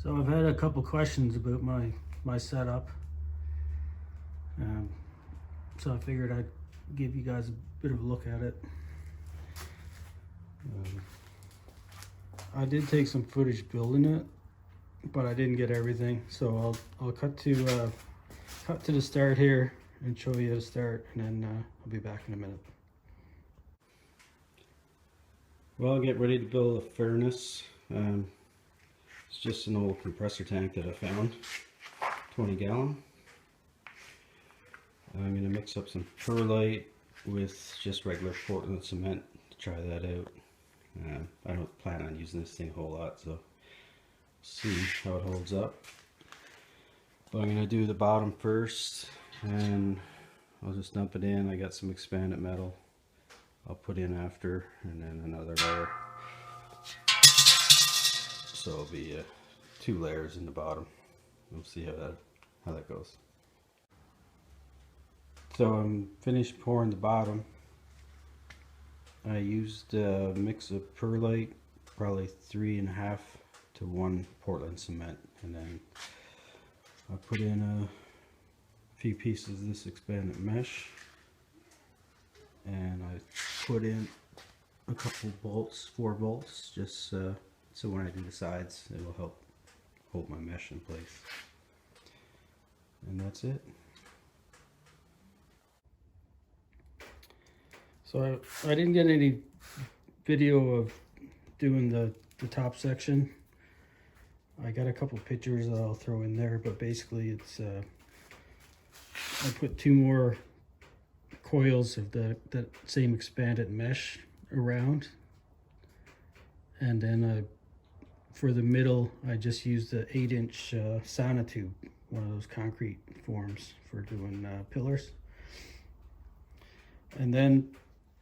So I've had a couple questions about my setup, so I figured I'd give you guys a bit of a look at it. I did take some footage building it, but I didn't get everything, so I'll cut to the start here and show you how to start, and then I'll be back in a minute. Well, I'll get ready to build a furnace. It's just an old compressor tank that I found, 20 gallon. I'm going to mix up some perlite with just regular Portland cement to try that out. I don't plan on using this thing a whole lot, so see how it holds up. But I'm going to do the bottom first, and I'll just dump it in. I got some expanded metal I'll put in after, and then another layer. So it'll be 2 layers in the bottom. We'll see how that goes. So I'm finished pouring the bottom. I used a mix of perlite, probably 3.5 to 1 Portland cement, and then I put in a few pieces of this expanded mesh, and I put in a couple bolts, 4 bolts, just so when I do the sides, it will help hold my mesh in place. And that's it. So I didn't get any video of doing the top section. I got a couple pictures that I'll throw in there, but basically it's I put 2 more coils of that same expanded mesh around, and then for the middle I just used the 8-inch sonotube, one of those concrete forms for doing pillars. And then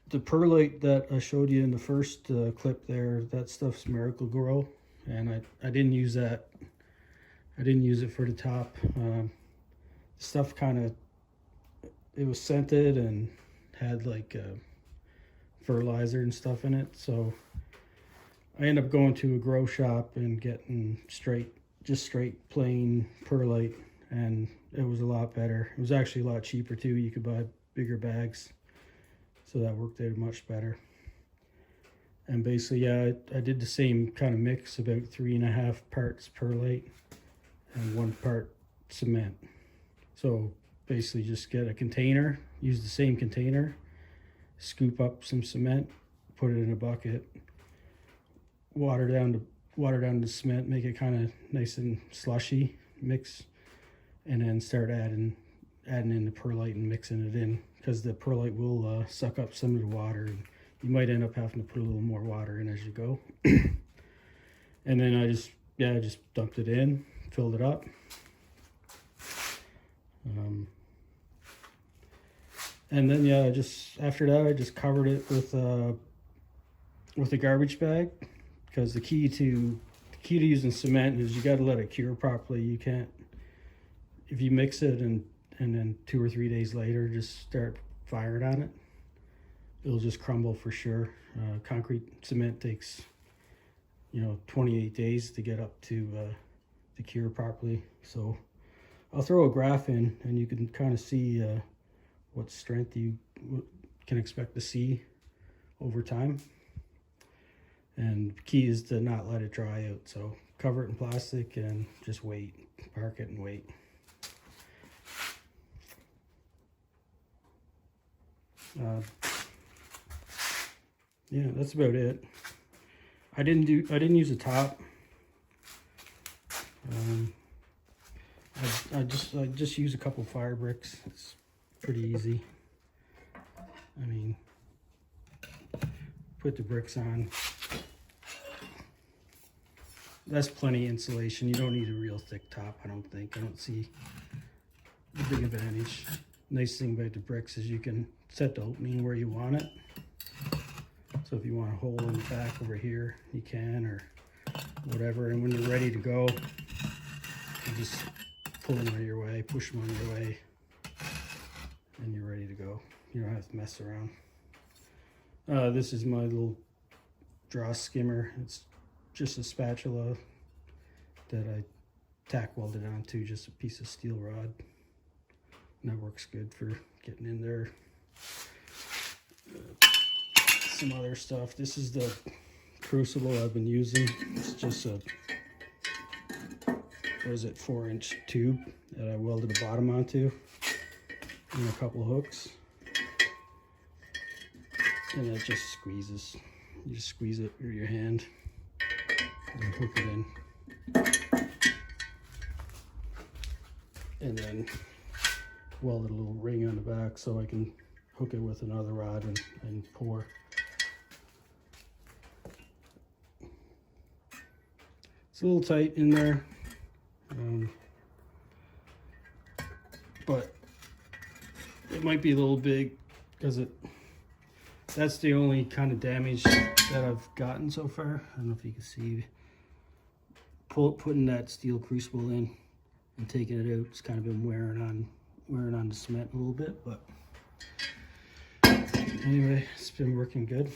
the perlite that I showed you in the first clip there, that stuff's Miracle Grow, and I didn't use that. I didn't use it for the top. Stuff kind of, it was scented and had like fertilizer and stuff in it, so I ended up going to a grow shop and getting just straight plain perlite, and it was a lot better. It was actually a lot cheaper too. You could buy bigger bags, so that worked out much better. And basically, yeah, I did the same kind of mix, about 3.5 parts perlite and 1 part cement. So basically just get a container, use the same container, scoop up some cement, put it in a bucket, water down the cement, make it kind of nice and slushy mix, and then start adding in the perlite and mixing it in, because the perlite will suck up some of the water, and you might end up having to put a little more water in as you go. And then I just dumped it in, filled it up. And then after that I just covered it with a garbage bag, because the key to using cement is you got to let it cure properly. You can't, if you mix it and then 2 or 3 days later just start firing on it, it'll just crumble for sure. Concrete cement takes 28 days to get up to cure properly. So I'll throw a graph in, and you can kind of see what strength you can expect to see over time. And the key is to not let it dry out. So cover it in plastic and just wait, park it and wait. Yeah, that's about it. I didn't use a top. I just use a couple fire bricks. It's pretty easy. I mean, put the bricks on. That's plenty insulation. You don't need a real thick top, I don't think. I don't see the big advantage. Nice thing about the bricks is you can set the opening where you want it. So if you want a hole in the back over here, you can, or whatever. And when you're ready to go, you just pull them out of your way, push them out of your way, and you're ready to go. You don't have to mess around. This is my little draw skimmer. It's just a spatula that I tack welded onto, just a piece of steel rod. And that works good for getting in there. Some other stuff. This is the crucible I've been using. It's just a, what is it, 4-inch tube that I welded the bottom onto and a couple hooks. And it just squeezes. You just squeeze it with your hand and hook it in. And then weld a little ring on the back so I can hook it with another rod and pour. It's a little tight in there, but it might be a little big because that's the only kind of damage that I've gotten so far. I don't know if you can see, putting that steel crucible in and taking it out, it's kind of been wearing on the cement a little bit, but anyway, it's been working good.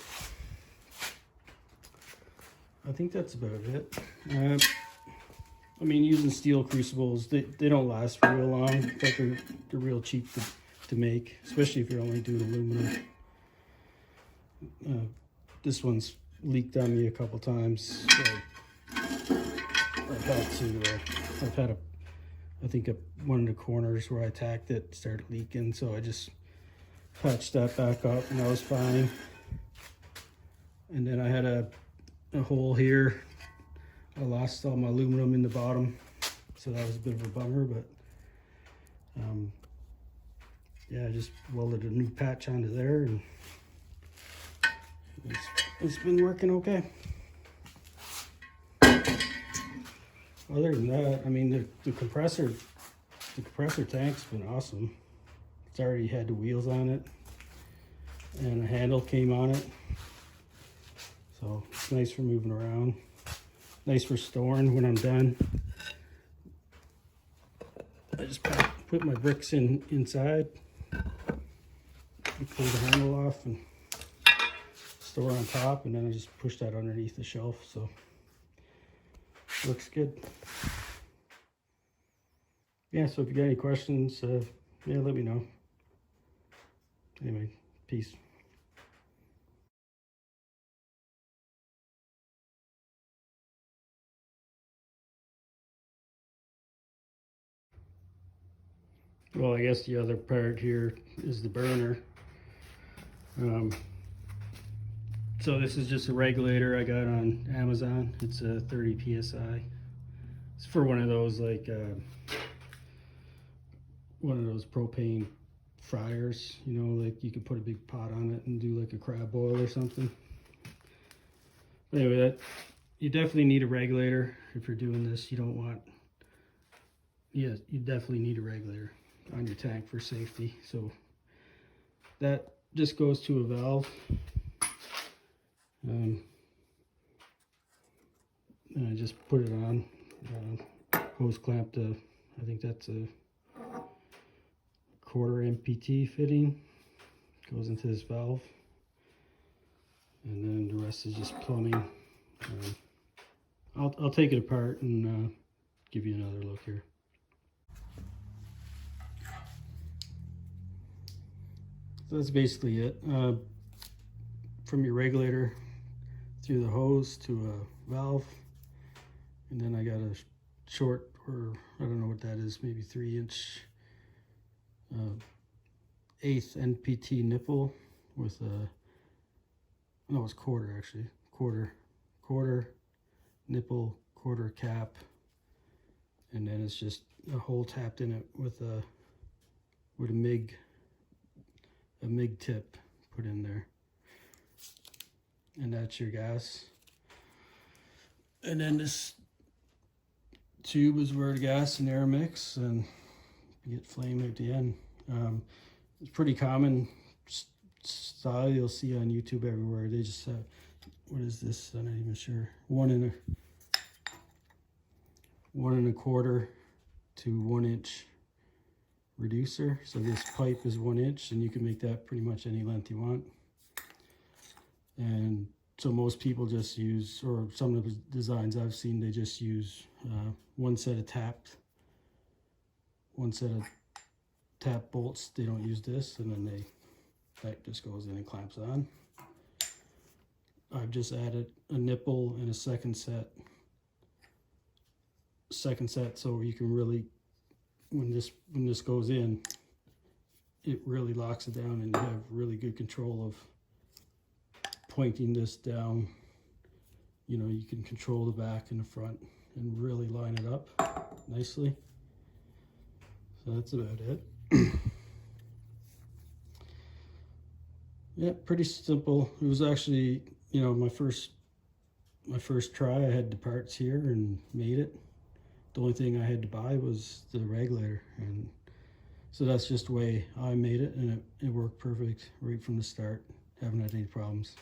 I think that's about it. I mean, using steel crucibles, they don't last for real long, but they're real cheap to make, especially if you're only doing aluminum. This one's leaked on me a couple times. So I've had I think one of the corners where I tacked it started leaking, so I just patched that back up and that was fine. And then I had a hole here. I lost all my aluminum in the bottom, so that was a bit of a bummer, but yeah, I just welded a new patch onto there and it's been working okay. Other than that, I mean, the compressor tank's been awesome. It's already had the wheels on it and a handle came on it, so it's nice for moving around, nice for storing when I'm done. I just put my bricks inside, pull the handle off and store on top, and then I just push that underneath the shelf, so looks good. Yeah, so if you got any questions, yeah, let me know. Anyway, peace. Well, I guess the other part here is the burner. So this is just a regulator I got on Amazon. It's a 30 psi. It's for one of those propane fryers, you know, like you could put a big pot on it and do like a crab boil or something. But anyway, you definitely need a regulator if you're doing this. You don't want, yeah, you definitely need a regulator on your tank for safety. So that just goes to a valve. And I just put it on, hose clamp to, I think that's a 1/4 MPT fitting, goes into this valve, and then the rest is just plumbing. I'll take it apart and give you another look here. So that's basically it. From your regulator through the hose to a valve, and then I got a short, or I don't know what that is, maybe 3-inch 1/8 NPT nipple with a, no, it's quarter actually, quarter nipple, quarter cap, and then it's just a hole tapped in it with a MIG tip put in there. And that's your gas. And then this tube is where the gas and air mix and you get flame at the end. It's pretty common style you'll see on YouTube everywhere. They just what is this? I'm not even sure. 1 1/4 to 1-inch reducer. So this pipe is 1 inch, and you can make that pretty much any length you want. And So most people just use, or some of the designs I've seen, they just use one set of tap bolts. They don't use this, and then that just goes in and clamps on. I've just added a nipple and a second set, so you can really, when this goes in, it really locks it down, and you have really good control of pointing this down. You know, you can control the back and the front and really line it up nicely. So that's about it. Yeah, pretty simple. It was actually, you know, my first try. I had the parts here and made it. The only thing I had to buy was the regulator, and so that's just the way I made it, and it worked perfect right from the start. Haven't had any problems.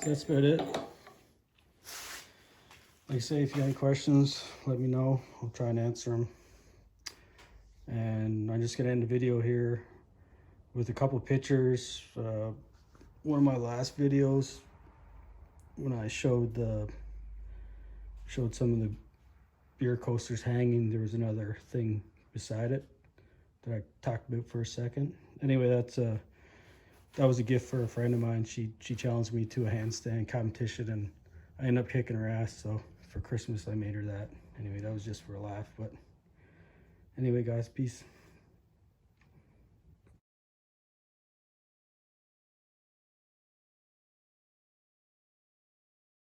So that's about it. Like I say, if you have any questions, let me know. I'll try and answer them. And I'm just gonna end the video here with a couple pictures. One of my last videos, when I showed some of the beer coasters hanging, there was another thing beside it that I talked about for a second. Anyway, that was a gift for a friend of mine. She challenged me to a handstand competition, and I ended up kicking her ass. So for Christmas, I made her that. Anyway, that was just for a laugh. But anyway, guys, peace.